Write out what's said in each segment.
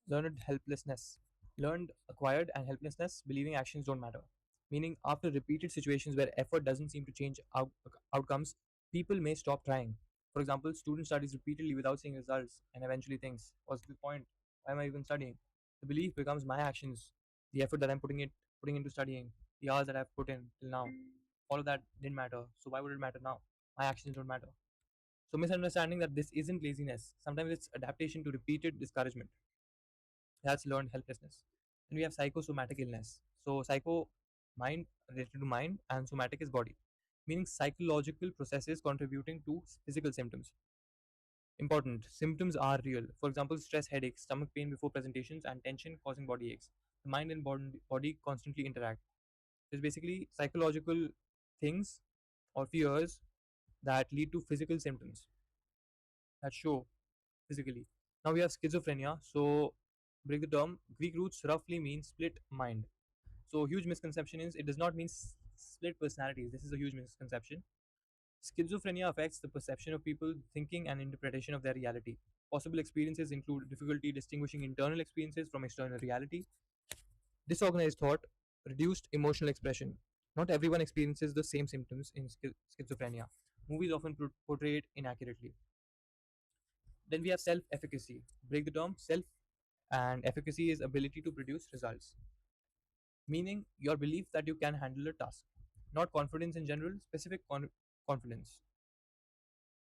Learned helplessness. Learned, acquired, and helplessness, believing actions don't matter. Meaning, after repeated situations where effort doesn't seem to change outcomes, people may stop trying. For example, student studies repeatedly without seeing results and eventually thinks, what's the point? Why am I even studying? The belief becomes my actions, the effort that I'm putting into studying, the hours that I've put in till now. All of that didn't matter. So why would it matter now? My actions don't matter. So misunderstanding that this isn't laziness. Sometimes it's adaptation to repeated discouragement. That's learned helplessness. And we have psychosomatic illness. So psycho, mind, related to mind, and somatic is body, meaning psychological processes contributing to physical symptoms. Important symptoms are real. For example, stress, headaches, stomach pain before presentations, and tension causing body aches. The mind and body constantly interact. There's basically psychological things or fears that lead to physical symptoms that show physically. Now we have schizophrenia. So break the term. Greek roots roughly mean split mind. So huge misconception is it does not mean split personalities. This is a huge misconception. Schizophrenia affects the perception of people, thinking, and interpretation of their reality. Possible experiences include difficulty distinguishing internal experiences from external reality, disorganized thought, reduced emotional expression. Not everyone experiences the same symptoms in schizophrenia. Movies often portray it inaccurately. Then we have self efficacy. Break the term self and efficacy is ability to produce results, meaning your belief that you can handle a task, not confidence in general, specific confidence.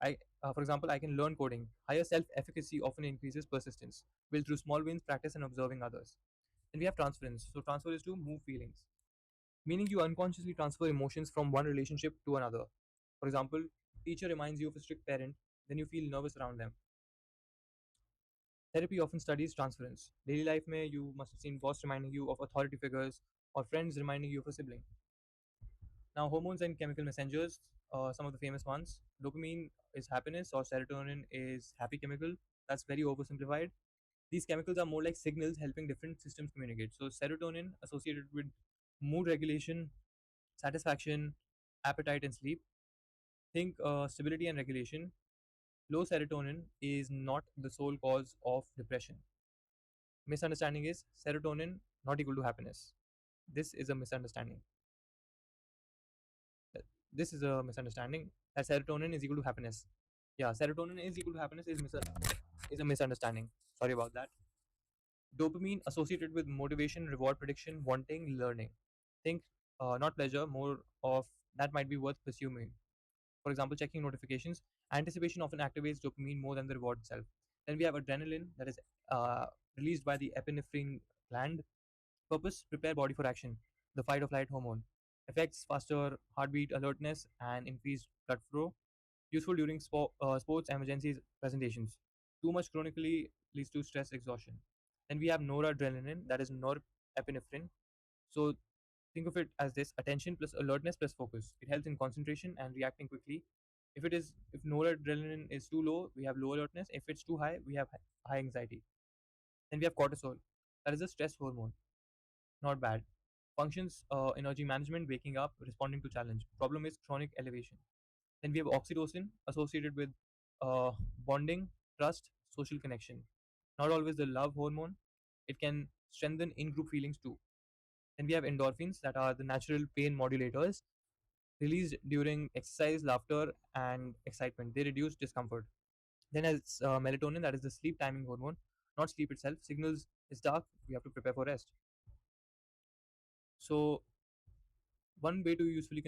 For example, I can learn coding. Higher self-efficacy often increases persistence, built through small wins, practice, and observing others. Then we have transference. So transfer is to move feelings, meaning you unconsciously transfer emotions from one relationship to another. For example, teacher reminds you of a strict parent, then you feel nervous around them. Therapy often studies transference. Daily life may you must have seen boss reminding you of authority figures or friends reminding you of a sibling. Now, hormones and chemical messengers, some of the famous ones. Dopamine is happiness, or serotonin is happy chemical. That's very oversimplified. These chemicals are more like signals helping different systems communicate. So, serotonin associated with mood regulation, satisfaction, appetite, and sleep. Think stability and regulation. Low serotonin is not the sole cause of depression. Misunderstanding is serotonin not equal to happiness. This is a misunderstanding. This is a misunderstanding that serotonin is equal to happiness. Yeah, serotonin is equal to happiness is a misunderstanding. Sorry about that. Dopamine associated with motivation, reward prediction, wanting, learning. Think not pleasure, more of that might be worth pursuing. For example, checking notifications. Anticipation often activates dopamine more than the reward itself. Then we have adrenaline that is released by the epinephrine gland. Purpose prepare body for action. The fight or flight hormone. Effects faster heartbeat, alertness, and increased blood flow. Useful during sports, emergencies, presentations. Too much chronically leads to stress, exhaustion. Then we have noradrenaline, that is norepinephrine. So think of it as this: attention plus alertness plus focus. It helps in concentration and reacting quickly. If noradrenaline is too low, we have low alertness. If it's too high, we have high anxiety. Then we have cortisol, that is a stress hormone. Not bad. Functions energy management, waking up, responding to challenge. Problem is chronic elevation. Then we have oxytocin associated with uh, bonding, trust, social connection. Not always the love hormone. It can strengthen in-group feelings too. Then we have endorphins that are the natural pain modulators released during exercise, laughter, and excitement. They reduce discomfort. Then as melatonin, that is the sleep timing hormone, not sleep itself. Signals it's dark, we have to prepare for rest. So one way to usefully